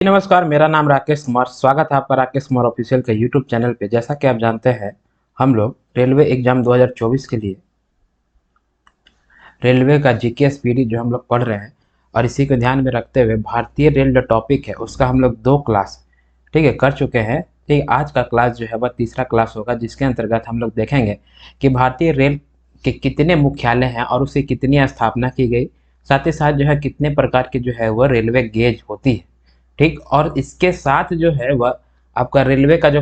नमस्कार, मेरा नाम राकेश कुमार। स्वागत है आपका राकेश कुमार ऑफिशियल के यूट्यूब चैनल पे। जैसा कि आप जानते हैं, हम लोग रेलवे एग्जाम 2024 के लिए रेलवे का जीके स्पीडी जो हम लोग पढ़ रहे हैं, और इसी को ध्यान में रखते हुए भारतीय रेल जो टॉपिक है उसका हम लोग 2 क्लास ठीक है कर चुके हैं। ठीक, आज का क्लास जो है वह तीसरा क्लास होगा, जिसके अंतर्गत हम लोग देखेंगे कि भारतीय रेल के कितने मुख्यालय हैं और उसे कितनी स्थापना की गई। साथ ही साथ जो है कितने प्रकार की जो है वह रेलवे गेज होती है। ठीक, और इसके साथ जो है वह आपका रेलवे का जो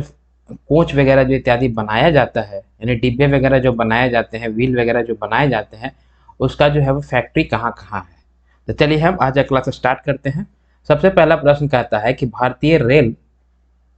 कोच वगैरह जो इत्यादि बनाया जाता है, यानी डिब्बे वगैरह जो बनाए जाते हैं, व्हील वगैरह जो बनाए जाते हैं, उसका जो है वो फैक्ट्री कहाँ कहाँ है। तो चलिए हम आज का क्लास स्टार्ट करते हैं। सबसे पहला प्रश्न कहता है कि भारतीय रेल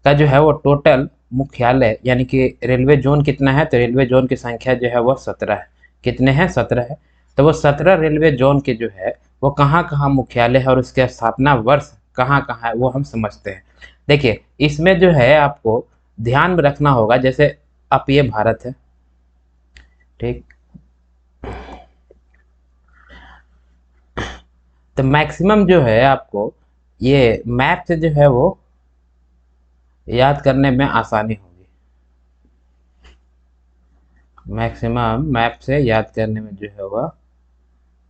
का जो है वो टोटल मुख्यालय यानी कि रेलवे जोन कितना है। तो रेलवे जोन की संख्या जो है वो 17 है। कितने हैं? 17 है। तो वो 17 रेलवे जोन के जो है वो कहाँ कहाँ मुख्यालय है और उसके स्थापना वर्ष कहाँ कहाँ है वो हम समझते हैं। देखिए, इसमें जो है आपको ध्यान में रखना होगा, जैसे अब ये भारत है, ठीक, तो मैक्सिमम जो है आपको ये मैप से जो है वो याद करने में आसानी होगी। मैक्सिमम मैप से याद करने में जो है वह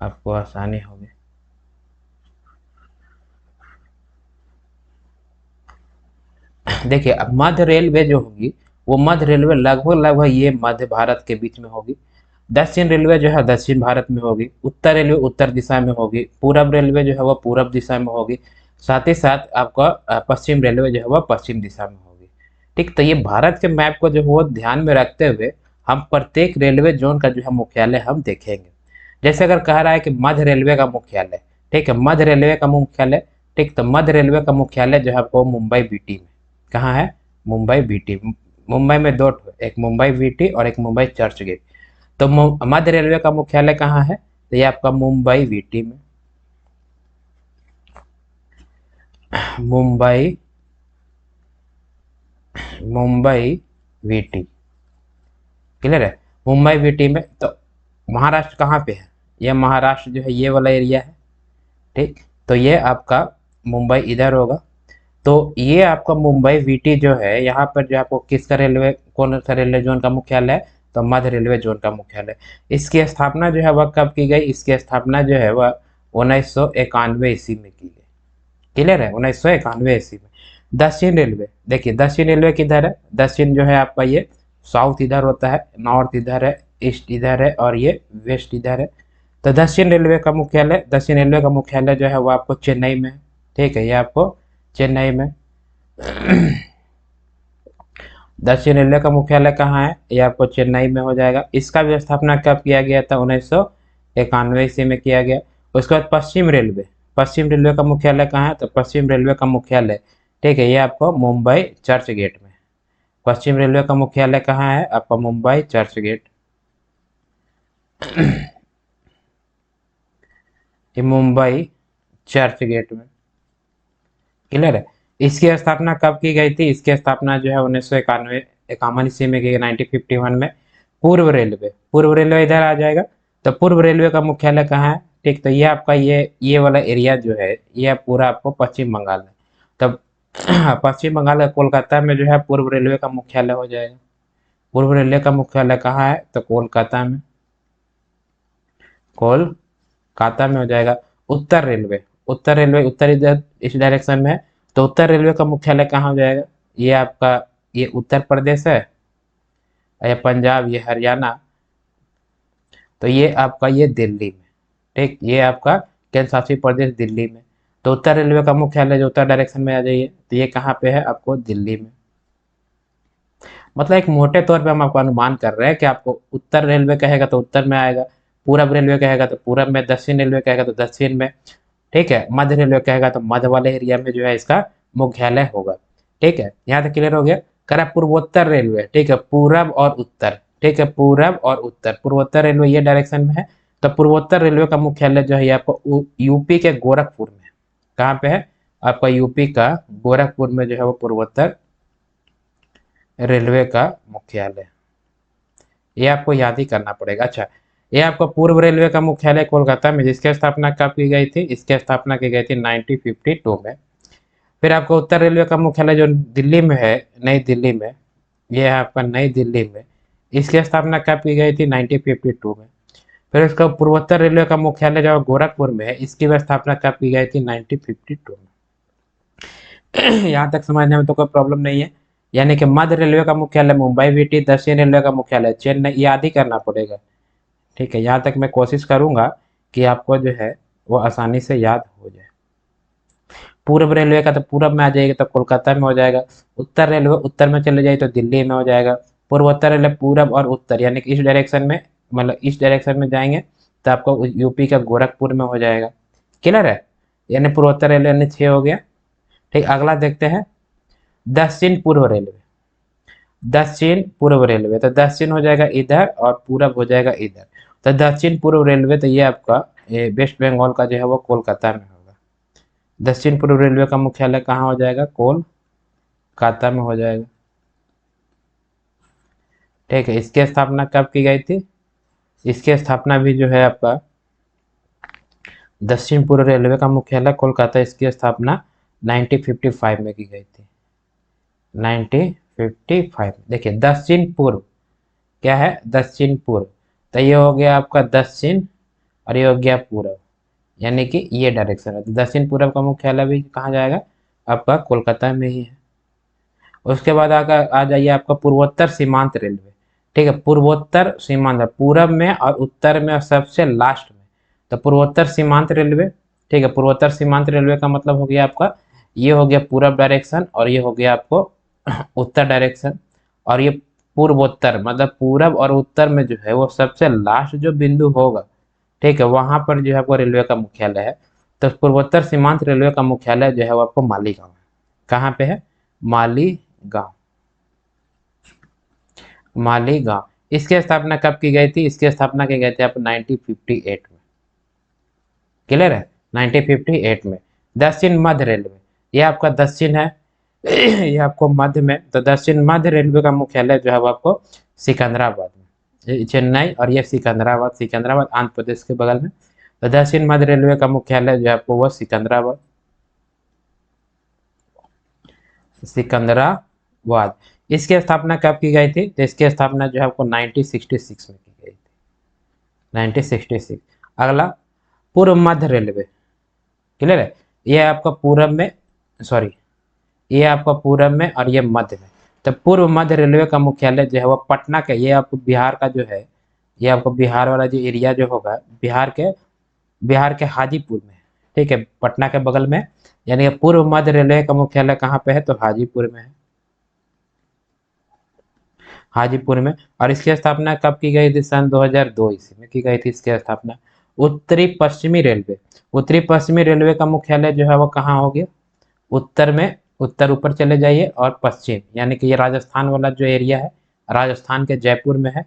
आपको आसानी होगी। देखिए, अब मध्य रेलवे जो होगी वो मध्य रेलवे लगभग लगभग ये मध्य भारत के बीच में होगी। दक्षिण रेलवे जो है दक्षिण भारत में होगी। उत्तर रेलवे उत्तर दिशा में होगी। पूरब रेलवे जो है वह पूरब दिशा में होगी। साथ ही साथ आपका पश्चिम रेलवे जो है वह पश्चिम दिशा में होगी। ठीक, तो ये भारत के मैप को जो है वो ध्यान में रखते हुए हम प्रत्येक रेलवे जोन का जो है मुख्यालय हम देखेंगे। जैसे अगर कह रहा है कि मध्य रेलवे का मुख्यालय, ठीक है, मध्य रेलवे का मुख्यालय, ठीक, तो मध्य रेलवे का मुख्यालय जो है आपको मुंबई बीटी में, कहाँ है? मुंबई बीटी। मुंबई में दो ठो, एक मुंबई बीटी और एक मुंबई चर्च गेट। तो मध्य रेलवे का मुख्यालय कहाँ है? तो ये आपका मुंबई वीटी में। मुंबई मुंबई वीटी, क्लियर है? मुंबई वीटी में। तो महाराष्ट्र कहाँ पे है? ये महाराष्ट्र जो है ये वाला एरिया है। ठीक, तो ये आपका मुंबई इधर होगा। तो ये आपका मुंबई वीटी जो है, यहाँ पर जो आपको किसका रेलवे, कौन सा रेलवे जोन का मुख्यालय है? तो मध्य रेलवे जोन का मुख्यालय। इसकी स्थापना जो है वह कब की गई? इसकी स्थापना जो है वह 1991 ईस्वी में की गई। क्लियर है? 1991 ईस्वी में। दक्षिण रेलवे, देखिए दक्षिण रेलवे किधर है? दक्षिण जो है आपका ये साउथ इधर होता है, नॉर्थ इधर है, ईस्ट इधर है और ये वेस्ट इधर है। तो दक्षिण रेलवे का मुख्यालय, दक्षिण रेलवे का मुख्यालय जो है वो आपको चेन्नई में है। ठीक है, ये आपको चेन्नई में। दक्षिण रेलवे का मुख्यालय कहाँ है? ये आपको चेन्नई में हो जाएगा। इसका भी स्थापना कब किया गया था? 1991 ईस्वी में किया गया। उसके बाद पश्चिम रेलवे, पश्चिम रेलवे का मुख्यालय कहाँ है? तो पश्चिम रेलवे का मुख्यालय, ठीक है, ये आपको मुंबई चर्च गेट में। पश्चिम रेलवे का मुख्यालय कहाँ है? आपका मुंबई चर्च गेट। ये मुंबई चर्च गेट में, क्लियर है? इसकी स्थापना कब की गई थी? इसकी स्थापना जो है 1991 ईस्वी में की गई, 1951 में। पूर्व रेलवे इधर आ जाएगा। तो पूर्व रेलवे का मुख्यालय कहाँ है? ठीक, तो ये आपका ये वाला एरिया जो है ये पूरा आपको पश्चिम बंगाल है। तब पश्चिम बंगाल का कोलकाता में जो है पूर्व रेलवे का मुख्यालय हो जाएगा। पूर्व रेलवे का मुख्यालय कहाँ है? तो कोलकाता में, कोलकाता में हो जाएगा। उत्तर रेलवे, उत्तर रेलवे उत्तर इधर इस डायरेक्शन में है। तो उत्तर रेलवे का मुख्यालय कहाँ हो जाएगा? ये आपका ये उत्तर प्रदेश है, ये पंजाब, ये हरियाणा। तो ये आपका ये दिल्ली में। ठीक, ये आपका केंद्र शासित प्रदेश दिल्ली में। तो उत्तर रेलवे का मुख्यालय जो उत्तर डायरेक्शन में आ जाइए, तो ये कहाँ पे है? आपको दिल्ली में। मतलब एक मोटे तौर पे हम आपको अनुमान कर रहे हैं कि आपको उत्तर रेलवे कहेगा तो उत्तर में आएगा, पूरब रेलवे कहेगा तो पूरब में, दक्षिण रेलवे कहेगा तो दक्षिण में, ठीक है, मध्य रेलवे कहेगा तो मध्य वाले एरिया में जो है इसका मुख्यालय होगा। ठीक है, यहाँ तक क्लियर हो गया। करा पूर्वोत्तर रेलवे, ठीक है, पूरब और उत्तर, ठीक है, पूरब और उत्तर। पूर्वोत्तर रेलवे ये डायरेक्शन में है। तो पूर्वोत्तर रेलवे का मुख्यालय जो है आपको यूपी के गोरखपुर में। कहाँ पे है? आपका यूपी का गोरखपुर में जो है वो पूर्वोत्तर रेलवे का मुख्यालय। ये आपको याद ही करना पड़ेगा। अच्छा, ये आपका पूर्व रेलवे का मुख्यालय कोलकाता में, जिसकी स्थापना कब की गई थी? इसकी स्थापना की गई थी 1952 में। फिर आपको उत्तर रेलवे का मुख्यालय जो दिल्ली में है, नई दिल्ली में, ये है आपका नई दिल्ली में। इसकी स्थापना कब की गई थी? 1952 में। फिर उसका पूर्वोत्तर रेलवे का मुख्यालय जो गोरखपुर में है, इसकी भी स्थापना कब की गई थी? 1952 में। यहाँ तक समझने में तो कोई प्रॉब्लम नहीं है। यानी कि मध्य रेलवे का मुख्यालय मुंबई वीटी, दक्षिण रेलवे का मुख्यालय चेन्नई, याद ही करना पड़ेगा। ठीक है, यहाँ तक मैं कोशिश करूंगा कि आपको जो है वो आसानी से याद हो जाए। पूर्व रेलवे का तो पूरब में आ जाएगा तो कोलकाता में हो जाएगा। उत्तर रेलवे उत्तर में चले जाए तो दिल्ली में हो जाएगा। पूर्वोत्तर रेलवे पूरब और उत्तर यानी कि इस डायरेक्शन में, मतलब इस डायरेक्शन में जाएंगे तो आपको यूपी का गोरखपुर में हो जाएगा। क्लियर है? यानी पूर्वोत्तर रेलवे यानी 6 हो गया। ठीक, अगला देखते हैं दक्षिण पूर्व रेलवे। दक्षिण पूर्व रेलवे तो दक्षिण हो जाएगा इधर और पूरब हो जाएगा इधर। तो दक्षिण पूर्व रेलवे तो ये आपका वेस्ट बंगाल का जो है वो कोलकाता में होगा। दक्षिण पूर्व रेलवे का मुख्यालय कहाँ हो जाएगा? कोलकाता में हो जाएगा। ठीक है, इसकी स्थापना कब की गई थी? इसकी स्थापना भी जो है आपका दक्षिण पूर्व रेलवे का मुख्यालय कोलकाता, इसकी स्थापना 1955 में की गई थी। 1955। देखिए दक्षिण पूर्व क्या है? दक्षिण पूर्व, तो ये हो गया आपका दक्षिण और ये हो गया पूर्व, यानी कि ये डायरेक्शन है। तो दक्षिण पूर्व का मुख्यालय भी कहाँ जाएगा? आपका कोलकाता में ही है। उसके बाद आकर आ जाइए आपका पूर्वोत्तर सीमांत रेलवे। ठीक है, पूर्वोत्तर सीमांत, पूरब में और उत्तर में और सबसे लास्ट में। तो पूर्वोत्तर सीमांत रेलवे, ठीक है, पूर्वोत्तर सीमांत रेलवे का मतलब हो गया आपका, ये हो गया पूरब डायरेक्शन और ये हो गया आपको उत्तर डायरेक्शन। और ये पूर्वोत्तर मतलब पूरब और उत्तर में जो है वो सबसे लास्ट जो बिंदु होगा, ठीक है, वहां पर जो है आपको रेलवे का मुख्यालय है। तो पूर्वोत्तर सीमांत रेलवे का मुख्यालय जो है वो आपको मालीगांव है। कहाँ पे है? मालीगांव। मालीगांव। इसकी स्थापना कब की गई थी? इसकी स्थापना की गई थी आप 1958 में। क्लियर है? 1958 में। दक्षिण मध्य रेलवे, ये आपका दक्षिण है, ये आपको मध्य में। तो दक्षिण मध्य रेलवे का मुख्यालय जो है वो आपको सिकंदराबाद में, ये चेन्नई और ये सिकंदराबाद, सिकंदराबाद आंध्र प्रदेश के बगल में। तो दक्षिण मध्य रेलवे का मुख्यालय जो है आपको वो सिकंदराबाद, सिकंदराबाद। इसकी स्थापना कब की गई थी? तो इसकी स्थापना जो है आपको 1966 में की गई थी। 1966। अगला पूर्व मध्य रेलवे। क्लियर है? ये आपका पूरब में, सॉरी, ये आपका पूरब में और ये मध्य में। तो पूर्व मध्य रेलवे का मुख्यालय जो है वो पटना का, ये आपको बिहार का जो है, ये आपको बिहार वाला जो एरिया जो होगा, बिहार के हाजीपुर में। ठीक है, पटना के बगल में। यानी कि पूर्व मध्य रेलवे का मुख्यालय कहाँ पे है? तो हाजीपुर में है, हाजीपुर में। और इसकी स्थापना कब की गई थी? सन 2002 ईस्वी में की गई थी इसकी स्थापना। उत्तरी पश्चिमी रेलवे, उत्तरी पश्चिमी रेलवे का मुख्यालय जो है वो कहाँ हो गया? उत्तर में, उत्तर ऊपर चले जाइए और पश्चिम, यानी कि ये राजस्थान वाला जो एरिया है, राजस्थान के जयपुर में है।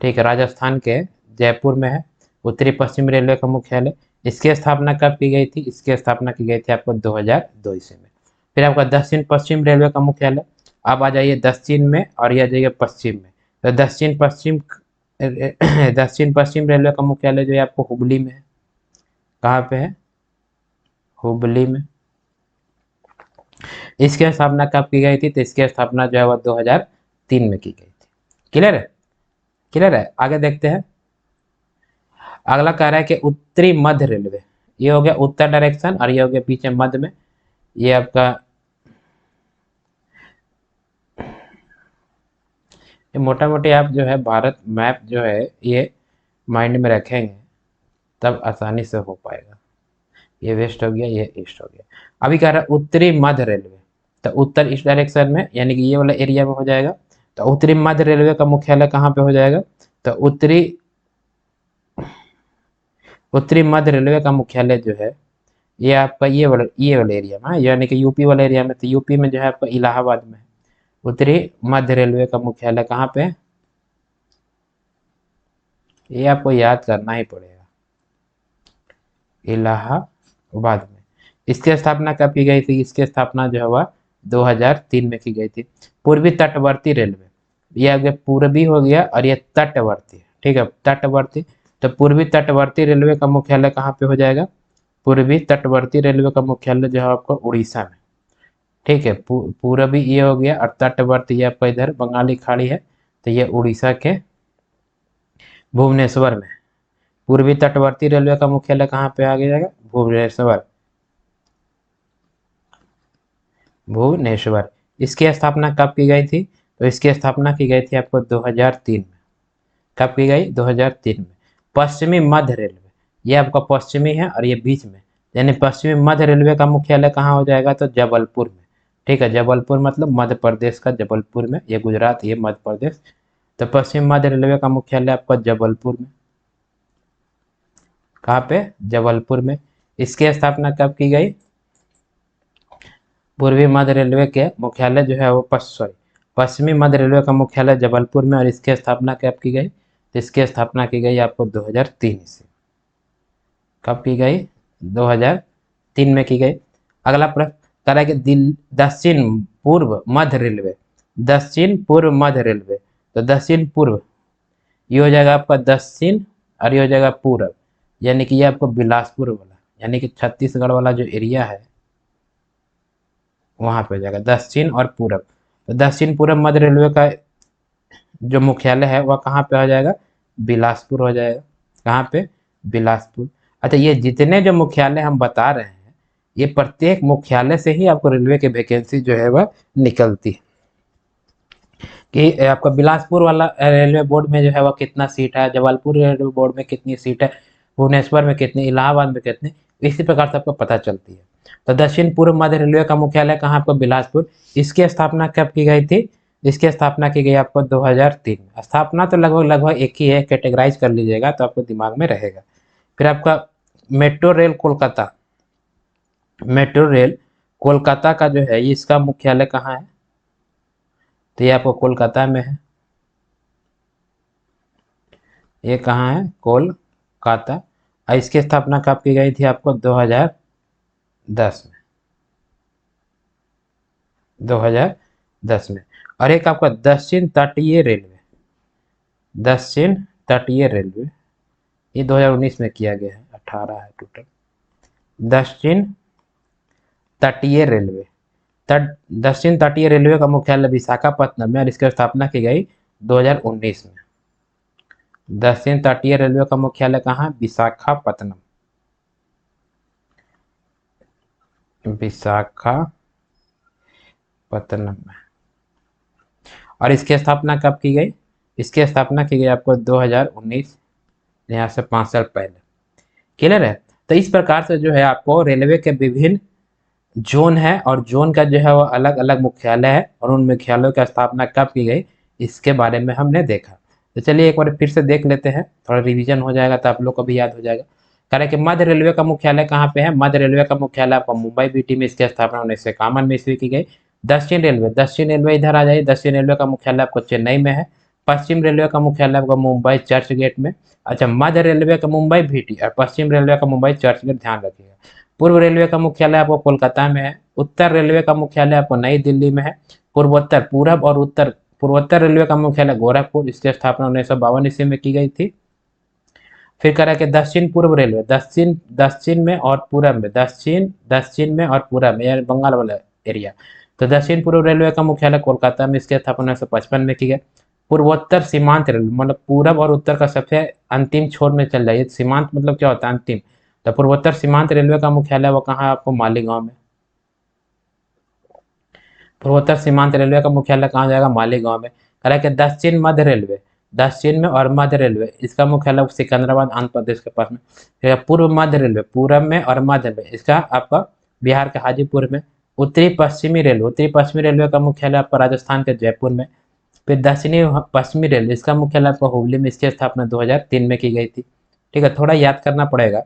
ठीक है, राजस्थान के जयपुर में है उत्तरी पश्चिम रेलवे का मुख्यालय। इसकी स्थापना कब की गई थी? इसकी स्थापना की गई थी आपको 2002 ईस्वी में। फिर आपका दक्षिण पश्चिम रेलवे का मुख्यालय, अब आ जाइए दक्षिण में और ये आ जाइए पश्चिम में। तो दक्षिण पश्चिम दक्षिण पश्चिम रेलवे का मुख्यालय जो है आपको हुबली में है। कहाँ पे है? हुबली में। इसकी स्थापना कब की गई थी? तो इसकी स्थापना जो है वह 2003 में की गई थी। क्लियर है? क्लियर है? आगे देखते हैं। अगला कह रहा है कि उत्तरी मध्य रेलवे, ये हो गया उत्तर डायरेक्शन और ये हो गया पीछे मध्य में। ये आपका, ये मोटा मोटी आप जो है भारत मैप जो है ये माइंड में रखेंगे तब आसानी से हो पाएगा। ये वेस्ट हो गया, ये ईस्ट हो गया। अभी कह रहा है उत्तरी मध्य रेलवे, तो उत्तर इस डायरेक्शन में, यानी कि ये वाला एरिया में हो जाएगा। तो उत्तरी मध्य रेलवे का मुख्यालय कहाँ पे हो जाएगा? तो उत्तरी मध्य रेलवे का मुख्यालय जो है ये आपका ये वाला एरिया में है, यानी कि यूपी वाला एरिया में। तो यूपी में जो है आपका इलाहाबाद में है। उत्तरी मध्य रेलवे का मुख्यालय कहाँ पे है? ये आपको याद करना ही पड़ेगा, इलाहाबाद में। इसकी स्थापना कब की गई थी? इसकी स्थापना जो है वह 2003 में की गई थी। पूर्वी तटवर्ती रेलवे, ये आगे पूर्वी हो गया और ये तटवर्ती, ठीक है, तटवर्ती। तो पूर्वी तटवर्ती रेलवे का मुख्यालय कहाँ पे हो जाएगा? पूर्वी तटवर्ती रेलवे का मुख्यालय जो है आपका उड़ीसा में। ठीक है, पूर्वी ये हो गया, और तटवर्ती ये आपका इधर बंगाली खाड़ी है, तो ये उड़ीसा के भुवनेश्वर में। पूर्वी तटवर्ती रेलवे का मुख्यालय कहाँ पे आ जाएगा? भुवनेश्वर। भुवनेश्वर। इसकी स्थापना कब की गई थी? तो इसकी स्थापना की गई थी आपको 2003 में। कब की गई? 2003 में। पश्चिमी मध्य रेलवे, ये आपका पश्चिमी है और ये बीच में, यानी पश्चिमी मध्य रेलवे का मुख्यालय कहाँ हो जाएगा? तो जबलपुर में। ठीक है, जबलपुर मतलब मध्य प्रदेश का जबलपुर में, ये गुजरात, ये मध्य प्रदेश। तो पश्चिम मध्य रेलवे का मुख्यालय आपका जबलपुर में। कहाँ पे? जबलपुर में। इसकी स्थापना कब की गई? पूर्वी मध्य रेलवे के मुख्यालय जो है वो पश्चिमी मध्य रेलवे का मुख्यालय जबलपुर में, और इसकी स्थापना कब की गई? तो इसकी स्थापना की गई आपको 2003 से। कब की गई? 2003 में की गई। अगला प्रश्न कह रहा है कि दक्षिण पूर्व मध्य रेलवे, दक्षिण पूर्व मध्य रेलवे, तो दक्षिण पूर्व ये हो जाएगा आपका दक्षिण, और ये हो जाएगा पूर्व, यानी कि ये आपको बिलासपुर वाला, यानी कि छत्तीसगढ़ वाला जो एरिया है वहां पे हो जाएगा दक्षिण और पूरब। तो दक्षिण पूर्व मध्य रेलवे का जो मुख्यालय है वह कहाँ पे हो जाएगा? बिलासपुर हो जाएगा। कहाँ पे? बिलासपुर। अच्छा, ये जितने जो मुख्यालय हम बता रहे हैं, ये प्रत्येक मुख्यालय से ही आपको रेलवे की वैकेंसी जो है वह निकलती है। कि आपका बिलासपुर वाला रेलवे बोर्ड में जो है वह कितना सीट है, जबलपुर रेलवे बोर्ड में कितनी सीट है, भुवनेश्वर में कितनी, इलाहाबाद में कितनी, इसी प्रकार से आपको पता चलती है। तो दक्षिण पूर्व मध्य रेलवे का मुख्यालय कहाँ? आपको बिलासपुर। इसकी स्थापना कब की गई थी? इसकी स्थापना की गई आपको 2003 में। स्थापना तो लगभग लगभग एक ही है, कैटेगराइज कर लीजिएगा तो आपको दिमाग में रहेगा। फिर आपका metro rail Kolkata, metro rail Kolkata का जो है इसका मुख्यालय कहाँ है? तो ये आपको कोलकाता में है। ये कहाँ है? कोलकाता। और इसकी स्थापना कब की गई थी? आपको 2010 में। 2010 में। और एक आपका दक्षिण तटीय रेलवे, दक्षिण तटीय रेलवे, ये 2019 में किया गया है, 18 है टोटल। दक्षिण तटीय रेलवे, दक्षिण तटीय रेलवे का मुख्यालय विशाखापत्तनम में, और इसकी स्थापना की गई 2019 में। दक्षिण तटीय रेलवे का मुख्यालय कहाँ? विशाखापत्तनम। विशाखापत्तनम में। और इसकी स्थापना कब की गई? इसकी स्थापना की गई आपको 2019, यहाँ से 5 साल पहले। क्लियर है? तो इस प्रकार से जो है आपको रेलवे के विभिन्न जोन है, और जोन का जो है वो अलग अलग मुख्यालय है, और उन मुख्यालयों की स्थापना कब की गई इसके बारे में हमने देखा। तो चलिए एक बार फिर से देख लेते हैं, थोड़ा रिवीजन हो जाएगा तो आप लोग को भी याद हो जाएगा। कह रहे कि मध्य रेलवे का मुख्यालय कहाँ पे है? मध्य रेलवे का मुख्यालय आपका मुंबई बीटी में, इसकी स्थापना 1951 में ईस्वी की गई। दक्षिण रेलवे, दक्षिण रेलवे इधर आ जाइए, दक्षिण रेलवे का मुख्यालय आपको चेन्नई में है। पश्चिम रेलवे का मुख्यालय आपका मुंबई चर्च गेट में। अच्छा, मध्य रेलवे का मुंबई भीटी, और पश्चिम रेलवे का मुंबई चर्च गेट, ध्यान रखिएगा। पूर्व रेलवे का मुख्यालय आपको कोलकाता में है। उत्तर रेलवे का मुख्यालय आपको नई दिल्ली में है। पूर्वोत्तर, पूरब और उत्तर, पूर्वोत्तर रेलवे का मुख्यालय गोरखपुर, इसकी स्थापना 1952 ईस्वी में की गई थी। फिर कह रहा है कि दक्षिण पूर्व रेलवे, दक्षिण दक्षिण में और पूरब में, दक्षिण दक्षिण में और पूरब में, यानी बंगाल वाला एरिया। तो दक्षिण पूर्व रेलवे का मुख्यालय कोलकाता में, इसकी स्थापना 1955 में की गई। पूर्वोत्तर सीमांत रेलवे, मतलब पूरब और उत्तर का सबसे अंतिम छोर में चल जाइए। सीमांत मतलब क्या होता है? अंतिम। तो पूर्वोत्तर सीमांत रेलवे का मुख्यालय वो कहाँ है? आपको मालीगांव में। पूर्वोत्तर सीमांत रेलवे का मुख्यालय कहाँ जाएगा? मालीगांव में। कह रहा है कि दक्षिण मध्य रेलवे, दक्षिण में और मध्य रेलवे, इसका मुख्यालय सिकंदराबाद आंध्र प्रदेश के पास में। फिर पूर्व मध्य रेलवे, पूरब में और मध्य में, इसका आपका बिहार के हाजीपुर में। उत्तरी पश्चिमी रेलवे, उत्तरी पश्चिमी रेलवे का मुख्यालय आपका राजस्थान के जयपुर में। फिर दक्षिणी पश्चिमी रेलवे, इसका मुख्यालय आपका हुगली में, इसकी स्थापना 2003 में की गई थी। ठीक है, थोड़ा याद करना पड़ेगा।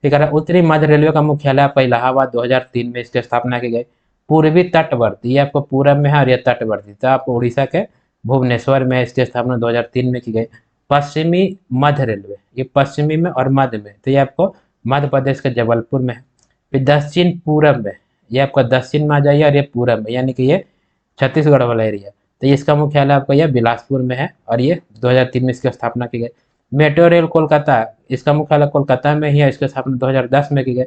ठीक है, उत्तरी मध्य रेलवे का मुख्यालय आपका इलाहाबाद, 2003 में इसकी स्थापना की गई। पूर्वी तटवर्ती, ये आपको पूरब में है, और ये तटवर्ती तो आपको उड़ीसा के भुवनेश्वर में है, इसकी स्थापना 2003 में की गई। पश्चिमी मध्य रेलवे, ये पश्चिमी में और मध्य में, तो ये आपको मध्य प्रदेश के जबलपुर में है। फिर दक्षिण पूरब में, ये आपका दक्षिण में आ जाइए, और ये पूरब में, यानी कि ये छत्तीसगढ़ वाला एरिया, तो इसका मुख्यालय आपका यह बिलासपुर में है, और ये 2003 में इसकी स्थापना की गई। मेट्रो रेल कोलकाता, इसका मुख्यालय कोलकाता में ही है, इसकी स्थापना 2010 में की गई।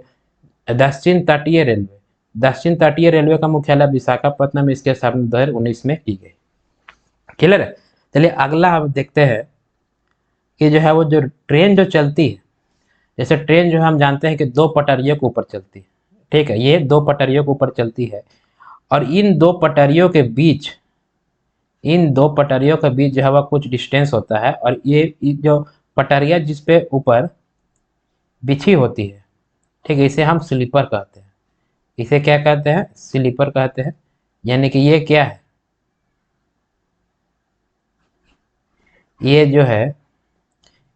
दक्षिण तटीय रेलवे, दक्षिण तटीय रेलवे का मुख्यालय विशाखापट्टनम, इसके स्थापना 2019 में की गई। क्लियर है। चलिए अगला हम देखते हैं कि जो है वो जो ट्रेन जो चलती है, जैसे ट्रेन जो है हम जानते हैं कि दो पटरियों के ऊपर चलती है, ठीक है, ये दो पटरियों के ऊपर चलती है और इन दो पटरियों के बीच, इन दो पटरियों के बीच जो है वह कुछ डिस्टेंस होता है और ये जो पटरियाँ जिस पे ऊपर बिछी होती है, ठीक है, इसे हम स्लीपर कहते हैं। इसे क्या कहते हैं? स्लीपर कहते हैं। यानी कि ये क्या है, ये जो है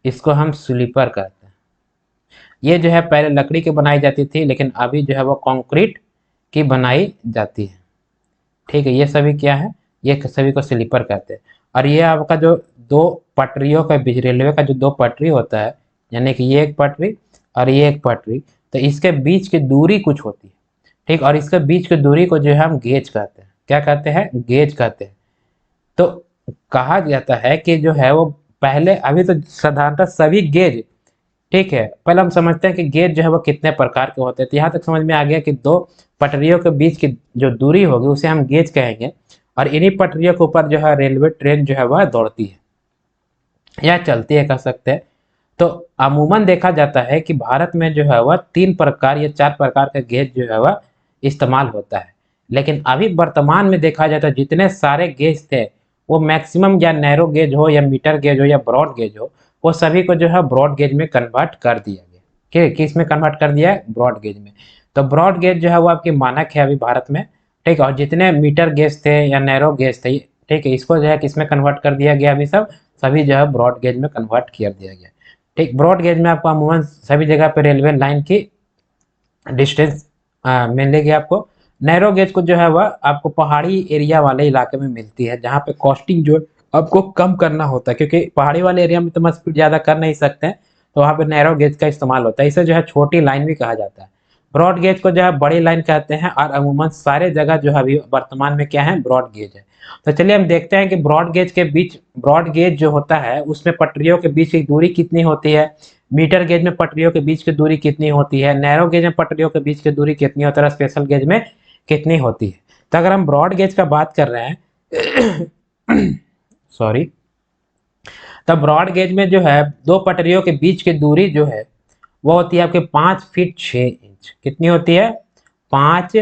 इसको हम स्लीपर कहते हैं। ये जो है पहले लकड़ी की बनाई जाती थी, लेकिन अभी जो है वो कंक्रीट की बनाई जाती है, ठीक है। ये सभी क्या है, ये सभी को स्लीपर कहते हैं। और ये आपका जो दो पटरियों का बीच, रेलवे का जो दो पटरी होता है, यानी कि ये एक पटरी और ये एक पटरी, तो इसके बीच की दूरी कुछ होती है, ठीक। और इसके बीच की दूरी को जो है हम गेज कहते हैं। क्या कहते हैं? गेज कहते हैं। तो कहा जाता है कि जो है वो पहले, अभी तो साधारणतः सभी गेज, ठीक है, पहले हम समझते हैं कि गेज जो है वो कितने प्रकार के होते हैं। तो यहाँ तक समझ में आ गया कि दो पटरियों के बीच की जो दूरी होगी उसे हम गेज कहेंगे। और इन्हीं पटरियों के ऊपर जो है रेलवे ट्रेन जो है वह दौड़ती है या चलती है, कह सकते हैं। तो अमूमन देखा जाता है कि भारत में जो है वह 3 प्रकार या 4 प्रकार का गेज जो है वह इस्तेमाल होता है। लेकिन अभी वर्तमान में देखा जाता है जितने सारे गेज थे वो मैक्सिमम या नैरो गेज हो या मीटर गेज हो या ब्रॉड गेज हो, वो सभी को जो है ब्रॉड गेज में कन्वर्ट कर दिया गया। ठीक, किस में कन्वर्ट कर दिया है? ब्रॉड गेज में। तो ब्रॉड गेज जो है वो आपकी मानक है अभी भारत में, ठीक है। और जितने मीटर गेज थे या नैरो गेज थे, ठीक है, इसको जो है किस में कन्वर्ट कर दिया गया? अभी सब सभी जो है ब्रॉड गेज में कन्वर्ट कर दिया गया। ठीक, ब्रॉड गेज में आपको अमूमन सभी जगह पे रेलवे लाइन की डिस्टेंस मिलेगी आपको। नैरो गेज को जो है वह आपको पहाड़ी एरिया वाले इलाके में मिलती है, जहाँ पे कॉस्टिंग जो आपको कम करना होता है, क्योंकि पहाड़ी वाले एरिया में तो हम स्पीड ज़्यादा कर नहीं सकते हैं, तो वहाँ पे नैरो गेज का इस्तेमाल होता है। इसे जो है छोटी लाइन भी कहा जाता है। ब्रॉड गेज को जो है बड़ी लाइन कहते हैं और अमूमन सारे जगह जो है अभी वर्तमान में क्या है? ब्रॉड गेज है। तो चलिए हम देखते हैं कि ब्रॉड गेज के बीच, ब्रॉड गेज जो होता है उसमें पटरियों के बीच की दूरी कितनी होती है, मीटर गेज में पटरियों के बीच की दूरी कितनी होती है, नैरो गेज में पटरियों के बीच की दूरी कितनी होती है, स्पेशल गेज में कितनी होती है। तो अगर हम ब्रॉड गेज का बात कर रहे हैं सॉरी, तो ब्रॉड गेज में जो है दो पटरियों के बीच की दूरी जो है वो होती है आपके 5 फीट 6 इंच। कितनी होती है? 5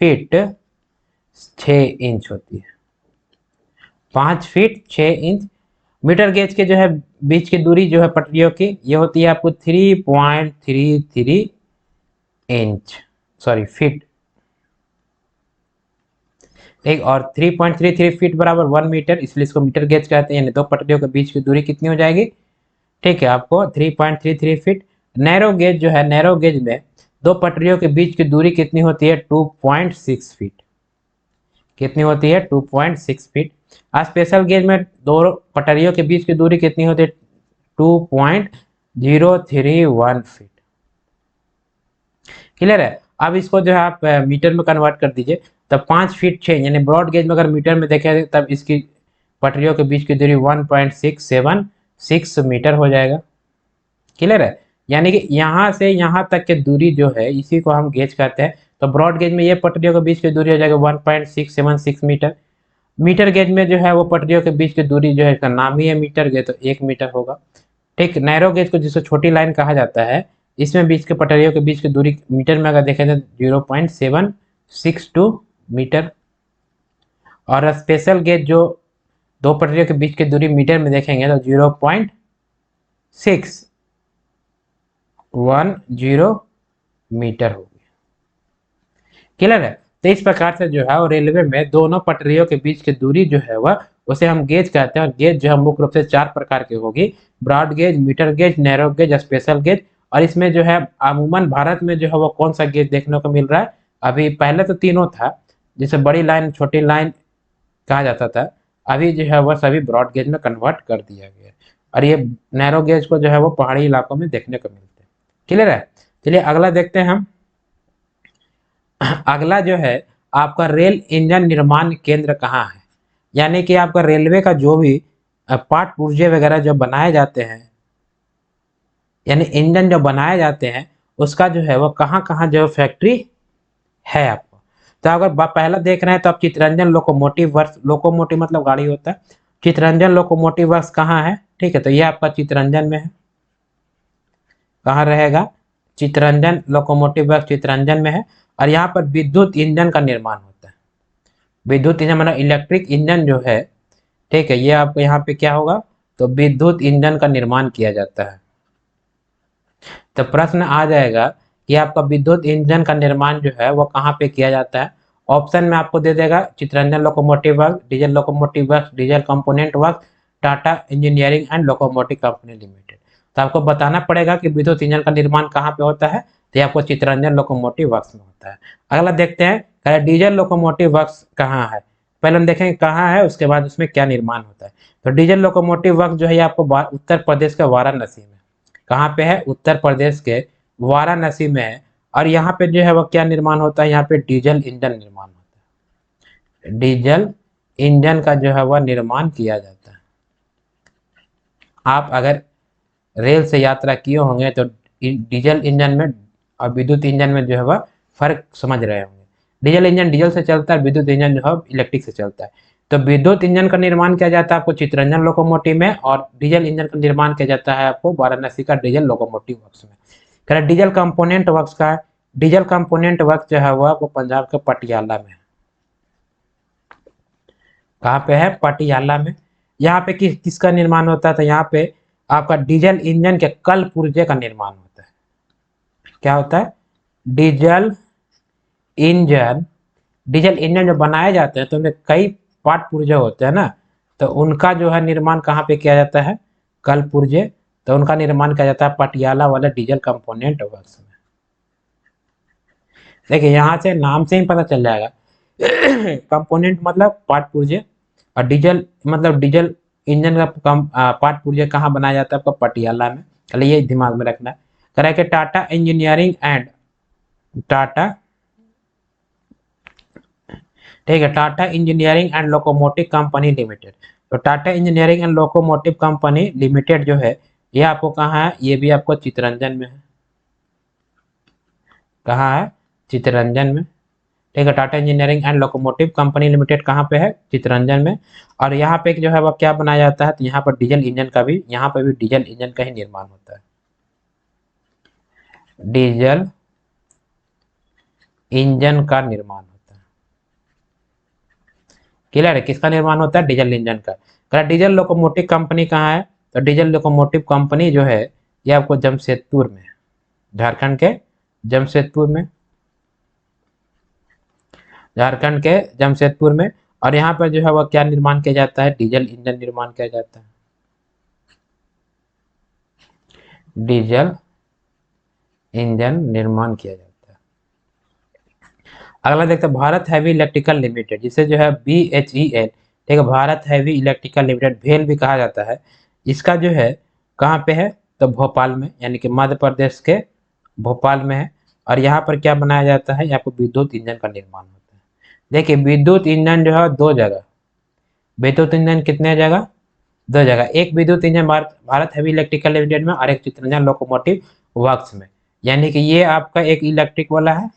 फीट 6 इंच होती है। 5 फीट 6 इंच। मीटर गेज के जो है बीच की दूरी जो है पटरियों की, ये होती है आपको 3.33 इंच, सॉरी फीट, ठीक। और 3.33 फीट बराबर 1 मीटर, इसलिए इसको मीटर गेज कहते हैं। यानी दो पटरियों के बीच की दूरी कितनी हो जाएगी? ठीक है, आपको 3.33 फीट। नैरो गेज जो है, नैरो गेज में दो पटरियों के बीच की दूरी कितनी होती है? 2.6 फीट। कितनी होती है? 2.6 फीट। स्पेशल गेज में दो पटरियों के बीच की दूरी कितनी होती है? 2.031 फीट। क्लियर है। अब इसको जो है आप मीटर में कन्वर्ट कर दीजिए। तब 5 फीट 6, यानी ब्रॉड गेज में अगर मीटर में देखें तब इसकी पटरियों के बीच की दूरी 1.676 मीटर हो जाएगा। क्लियर है। यानी कि यहाँ से यहाँ तक की दूरी जो है इसी को हम गेज कहते हैं। तो ब्रॉड गेज में ये पटरियों के बीच की दूरी हो जाएगा 1.676 मीटर। मीटर गेज में जो है वो पटरियों के बीच की दूरी जो है, इसका नाम ही है मीटर गेज, तो 1 मीटर होगा। ठीक, नैरो गेज को जिसको छोटी लाइन कहा जाता है, इसमें बीच के पटरियों के बीच की दूरी मीटर में अगर देखें तो 0.762 मीटर। और स्पेशल गेज जो दो पटरियों के बीच की दूरी मीटर में देखेंगे तो 0.610 मीटर होगी। क्लियर है। तो इस प्रकार से जो है वो रेलवे में दोनों पटरियों के बीच की दूरी जो है वह, उसे हम गेज कहते हैं। और गेज जो है मुख्य रूप से 4 प्रकार की होगी: broad gauge, metre gauge, narrow gauge, special gauge. और इसमें जो है अमूमन भारत में जो है वो कौन सा गेज देखने को मिल रहा है? अभी पहले तो तीनों था, जैसे बड़ी लाइन, छोटी लाइन कहा जाता था। अभी जो है वह सभी ब्रॉड गेज में कन्वर्ट कर दिया गया है। और ये नैरो गेज को जो है वो पहाड़ी इलाकों में देखने को मिलते हैं। क्लियर है। चलिए अगला देखते हैं हम। अगला जो है आपका रेल इंजन निर्माण केंद्र कहाँ है? यानी कि आपका रेलवे का जो भी पार्ट पुर्जे वगैरह जो बनाए जाते हैं, यानी इंजन जो बनाए जाते हैं, उसका जो है वो कहाँ कहाँ जो फैक्ट्री है आपको। तो अगर पहला देख रहे हैं तो आप चितरंजन लोकोमोटिव वर्क्स, लोकोमोटिव मतलब गाड़ी होता है, चितरंजन लोकोमोटिव वर्क्स कहाँ है, ठीक है, तो ये आपका चितरंजन में है। कहाँ रहेगा, चितरंजन लोकोमोटिव वर्क्स चितरंजन में है। और यहाँ पर विद्युत इंजन का निर्माण होता है। विद्युत इंजन मतलब इलेक्ट्रिक इंजन जो है, ठीक है, ये आपको यहाँ पे क्या होगा, तो विद्युत इंजन का निर्माण किया जाता है। तो प्रश्न आ जाएगा कि आपका विद्युत इंजन का निर्माण जो है वो कहाँ पे किया जाता है। ऑप्शन में आपको दे देगा Chittaranjan locomotive work, diesel locomotive work, diesel component work, Tata engineering and locomotive company limited. तो आपको बताना पड़ेगा कि विद्युत इंजन का निर्माण कहाँ पे होता है, तो आपको चितरंजन लोकोमोटिव वर्क्स में होता है। अगला देखते हैं डीजल लोकोमोटिव वर्क्स कहाँ है। पहले हम देखेंगे कहाँ है, उसके बाद उसमें क्या निर्माण होता है। तो डीजल लोकोमोटिव वर्क जो है आपको उत्तर प्रदेश के वाराणसी में, कहाँ पे है, उत्तर प्रदेश के वाराणसी में है। और यहाँ पे जो है वो क्या निर्माण होता है, यहाँ पे डीजल इंजन निर्माण होता है। डीजल इंजन का जो है वह निर्माण किया जाता है। आप अगर रेल से यात्रा किए होंगे तो डीजल इंजन में और विद्युत इंजन में जो है वह फर्क समझ रहे होंगे। डीजल इंजन डीजल से चलता है, विद्युत इंजन जो है इलेक्ट्रिक से चलता है। तो विद्युत इंजन का निर्माण किया जाता है आपको चितरंजन लोकोमोटिव में, और डीजल इंजन का निर्माण किया जाता है आपको वाराणसी का डीजल लोकोमोटिव वर्क्स में। कह डीजल कंपोनेंट वर्क्स का है। डीजल कंपोनेंट वर्क जो है वो पंजाब के पटियाला में है। कहाँ पे है, पटियाला में। यहाँ पे किसका निर्माण होता है, तो यहाँ पे आपका डीजल इंजन के कल पुर्जे का निर्माण होता है। क्या होता है, डीजल इंजन, डीजल इंजन जो बनाए जाते हैं तो उनमें कई पार्ट पुर्जे होते हैं ना, तो उनका जो है निर्माण कहाँ पे किया जाता है, कल पुर्जे। तो उनका निर्माण किया जाता है पटियाला वाले डीजल कंपोनेंट वर्क्स में। देखिए यहाँ से नाम से ही पता चल जाएगा कंपोनेंट मतलब पार्ट पुर्जे, और डीजल मतलब डीजल इंजन का पार्ट पुर्जे कहाँ बनाया जाता है, आपका पटियाला में। चलिए ये दिमाग में रखना है। कह कि टाटा इंजीनियरिंग एंड टाटा, ठीक है, Tata engineering and locomotive company limited. तो Tata engineering and locomotive company limited जो है ये आपको कहाँ है, ये भी आपको चितरंजन में है। कहाँ है, चितरंजन में। ठीक है, Tata engineering and locomotive company limited कहाँ पे है, चितरंजन में। और यहाँ पे जो है वह क्या बनाया जाता है, तो यहाँ पर डीजल इंजन का भी, यहाँ पर भी डीजल इंजन का ही निर्माण होता है। डीजल इंजन का निर्माण होता है। क्लियर है, किसका निर्माण होता है, डीजल इंजन का। डीजल लोकोमोटिव कंपनी कहाँ है, तो डीजल लोकोमोटिव कंपनी जो है ये आपको जमशेदपुर में है, झारखंड के जमशेदपुर में, झारखंड के जमशेदपुर में। और यहाँ पर जो है वह क्या निर्माण किया जाता है, डीजल इंजन निर्माण किया जाता है। डीजल इंजन निर्माण किया जाता है। अगला देखते हैं भारत हैवी इलेक्ट्रिकल लिमिटेड, जिसे जो है BHEL, ठीक है, भारत हैवी इलेक्ट्रिकल लिमिटेड, भेल भी कहा जाता है। इसका जो है कहाँ पे है, तो भोपाल में, यानी कि मध्य प्रदेश के भोपाल में है। और यहाँ पर क्या बनाया जाता है, यहाँ पर विद्युत इंजन का निर्माण होता है। देखिए विद्युत इंजन जो है दो जगह, विद्युत इंजन कितने जगह, दो जगह। एक विद्युत engine Bharat heavy electrical limited में, और एक चितरंजन लोकोमोटिव वर्क्स में। यानी कि ये आपका एक इलेक्ट्रिक वाला है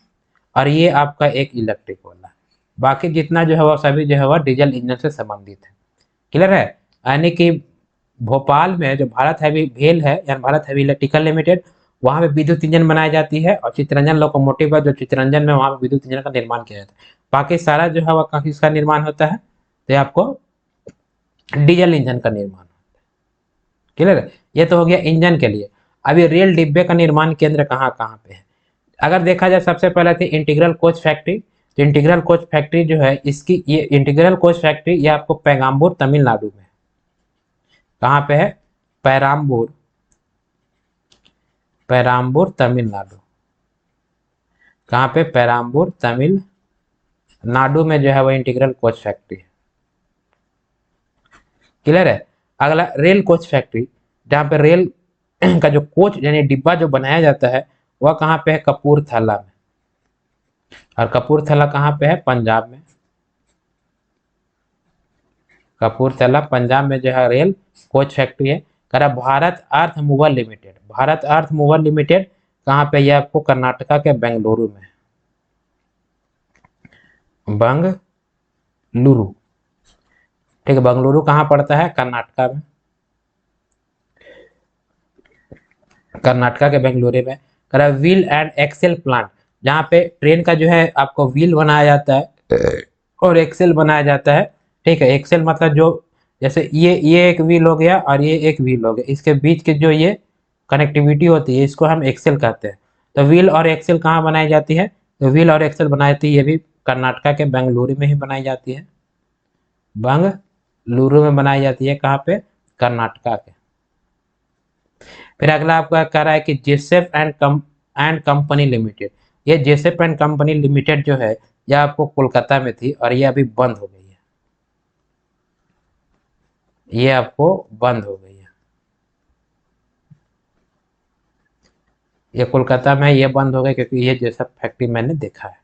और ये आपका एक इलेक्ट्रिक वाला है। बाकी जितना जो है वो सभी जो है वह डीजल इंजन से संबंधित है। क्लियर है, यानी कि भोपाल में जो भारत हैवी भेल है, यानी भारत हैवी इलेक्ट्रिकल लिमिटेड, वहाँ पे विद्युत इंजन बनाई जाती है। और चितरंजन लोकोमोटिव है जो चितरंजन में, वहाँ पे विद्युत इंजन का निर्माण किया जाता है। बाकी सारा जो है वह किसका निर्माण होता है, तो आपको डीजल इंजन का निर्माण होता है। क्लियर है, ये तो हो गया इंजन के लिए। अभी रेल डिब्बे का निर्माण केंद्र कहाँ कहाँ पे है। अगर देखा जाए सबसे पहले थी इंटीग्रल कोच फैक्ट्री। तो इंटीग्रल कोच फैक्ट्री जो है इसकी, ये इंटीग्रल कोच फैक्ट्री ये आपको पेराम्बूर तमिलनाडु में है। कहाँ पे है, पेराम्बूर, पेराम्बूर तमिलनाडु। कहाँ पे, पेराम्बूर तमिलनाडु में जो है वो इंटीग्रल कोच फैक्ट्री है। क्लियर है। अगला रेल कोच फैक्ट्री, जहाँ पे रेल का जो कोच यानी डिब्बा जो बनाया जाता है वह कहाँ पे है, कपूरथला में। और कपूरथला कहाँ पे है, पंजाब में। कपूरथला पंजाब में जो है रेल कोच फैक्ट्री है। कह रहा भारत अर्थ मूवर लिमिटेड, भारत अर्थ मूवर लिमिटेड कहाँ पे? ये आपको कर्नाटका के बेंगलुरु में, बेंगलुरु। ठीक है, बेंगलुरु कहाँ पड़ता है? कर्नाटका में, कर्नाटका के बेंगलुरु में। कह रहा है व्हील एंड एक्सेल प्लांट, जहाँ पे ट्रेन का जो है आपको व्हील बनाया जाता है और एक्सेल बनाया जाता है। ठीक है, एक्सेल मतलब जो, जैसे ये एक व्हील हो गया और ये एक व्हील हो गया, इसके बीच के जो ये कनेक्टिविटी होती है इसको हम एक्सेल कहते हैं। तो व्हील और एक्सेल कहाँ बनाई जाती है? तो व्हील और एक्सेल बनाई जाती है, ये भी कर्नाटका के बेंगलुरु में ही बनाई जाती है, बेंगलुरु में बनाई जाती है। कहाँ पे? कर्नाटका के। फिर अगला आपका कह रहा है कि जेसेफ एंड कंपनी लिमिटेड। ये जेसेफ एंड कंपनी लिमिटेड जो है ये आपको कोलकाता में थी और ये अभी बंद हो गई है, ये आपको बंद हो गई है। ये कोलकाता में ये बंद हो गई क्योंकि ये जेसेफ फैक्ट्री मैंने देखा है,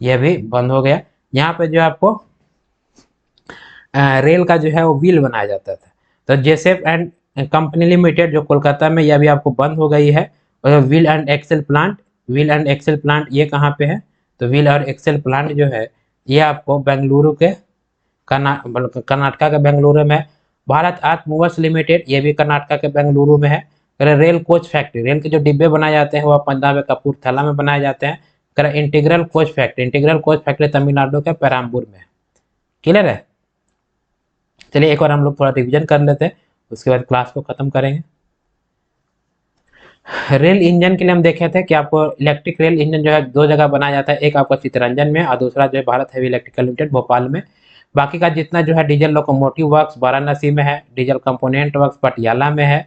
ये भी बंद हो गया। यहाँ पे जो आपको रेल का जो है वो व्हील बनाया जाता था। तो जेसेफ एंड कंपनी लिमिटेड जो कोलकाता में, यह भी आपको बंद हो गई है। और wheel and axle plant, wheel and axle plant ये कहाँ पे है? तो व्हील और एक्सेल प्लांट जो है ये आपको बेंगलुरु के कर्नाटका के बेंगलुरु में। भारत आर्थ मूवर्स लिमिटेड, ये भी कर्नाटका के बेंगलुरु में है। रेल कोच फैक्ट्री, रेल के जो डिब्बे बनाए जाते हैं वह पंजाब में कपूरथला में बनाए जाते हैं। Integral coach factory, integral coach factory Tamil Nadu के पेराम्बूर में। क्लियर है? चलिए एक बार हम लोग थोड़ा रिविजन कर लेते हैं, उसके बाद क्लास को खत्म करेंगे। रेल इंजन के लिए हम देखे थे कि आपको इलेक्ट्रिक रेल इंजन जो है दो जगह बनाया जाता है, एक आपका चित्तरंजन में और दूसरा जो है Bharat heavy electrical limited Bhopal में। बाकी का जितना जो है डीजल लोकोमोटिव वर्क्स वाराणसी में है, डीजल कंपोनेंट वर्क्स पटियाला में है,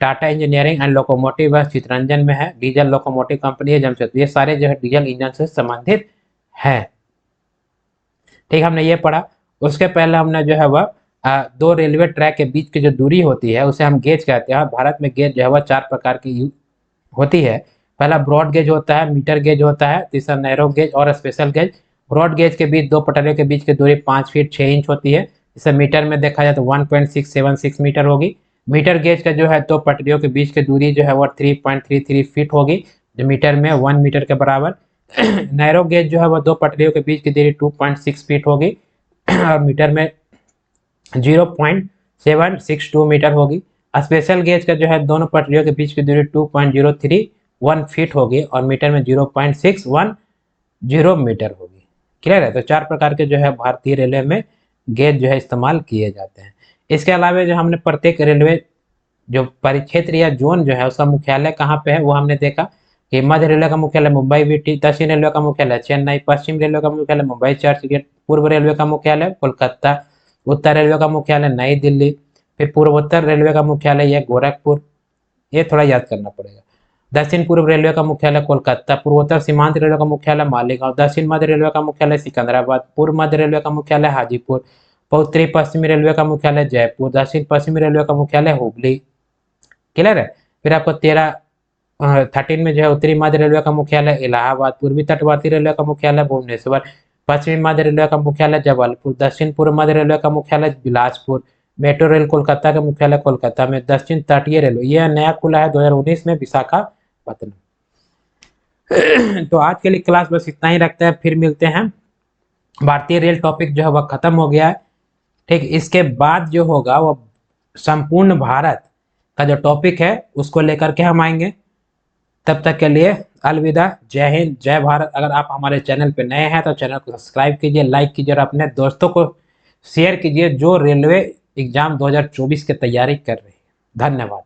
Tata engineering and locomotive works Chittaranjan में है, डीजल लोकोमोटिव कंपनी है जमशेदपुर। ये सारे जो है डीजल इंजन से संबंधित है। ठीक, हमने ये पढ़ा। उसके पहले हमने जो है वह दो रेलवे ट्रैक के बीच की जो दूरी होती है उसे हम गेज कहते हैं। भारत में गेज जो है वह 4 प्रकार की होती है। पहला ब्रॉड गेज होता है, मीटर गेज होता है, तीसरा नैरो गेज और स्पेशल गेज। ब्रॉड गेज के बीच दो पटरियों के बीच की दूरी 5 फीट 6 इंच होती है। इसे मीटर में देखा जाए तो 1.676 मीटर होगी। मीटर गेज का जो है दो पटरियों के बीच की दूरी जो है वह 3.33 फीट होगी, जो मीटर में 1 मीटर के बराबर। नैरो गेज जो है वह दो पटरियों के बीच की दूरी 2.6 फीट होगी और मीटर में 0.762 मीटर होगी। स्पेशल गेज का जो है दोनों पटरियों के बीच की दूरी 2.031 फीट होगी और मीटर में 0.610 मीटर होगी। क्लियर है? तो 4 प्रकार के जो है भारतीय रेलवे में गेज जो है इस्तेमाल किए जाते हैं। इसके अलावा जो हमने प्रत्येक रेलवे जो परिक्षेत्र या जोन जो है उसका मुख्यालय कहाँ पे है वो हमने देखा कि मध्य रेलवे का मुख्यालय मुंबई वीटी, दक्षिण रेलवे का मुख्यालय चेन्नई, पश्चिम रेलवे का मुख्यालय मुंबई चर्च गेट, पूर्व रेलवे का मुख्यालय कोलकाता, उत्तर रेलवे का मुख्यालय नई दिल्ली, फिर पूर्वोत्तर रेलवे का मुख्यालय यह गोरखपुर, ये थोड़ा याद करना पड़ेगा। दक्षिण पूर्व रेलवे का मुख्यालय कोलकाता, पूर्वोत्तर सीमांत रेलवे का मुख्यालय मालेगांव, दक्षिण मध्य रेलवे का मुख्यालय सिकंदराबाद, पूर्व मध्य रेलवे का मुख्यालय हाजीपुर, उत्तरी पश्चिमी रेलवे का मुख्यालय जयपुर, दक्षिण पश्चिमी रेलवे का मुख्यालय हुबली। क्लियर है? फिर आपको 13 में जो है उत्तरी मध्य रेलवे का मुख्यालय इलाहाबाद, पूर्वी तटवर्ती रेलवे का मुख्यालय भुवनेश्वर, पश्चिमी मध्य रेलवे का मुख्यालय जबलपुर, दक्षिण पूर्व मध्य रेलवे का मुख्यालय बिलासपुर, मेट्रो रेल कोलकाता का मुख्यालय कोलकाता में, दक्षिण तटीय रेलवे यह नया खुला है 2019 में विशाखापत्तनम। तो आज के लिए क्लास बस इतना ही रखते हैं, फिर मिलते हैं। भारतीय रेल टॉपिक जो है वह खत्म हो गया है। ठीक, इसके बाद जो होगा वह संपूर्ण भारत का जो टॉपिक है उसको लेकर के हम आएंगे। तब तक के लिए अलविदा, जय हिंद, जय भारत। अगर आप हमारे चैनल पे नए हैं तो चैनल को सब्सक्राइब कीजिए, लाइक कीजिए और अपने दोस्तों को शेयर कीजिए जो रेलवे एग्जाम 2024 की तैयारी कर रहे हैं। धन्यवाद।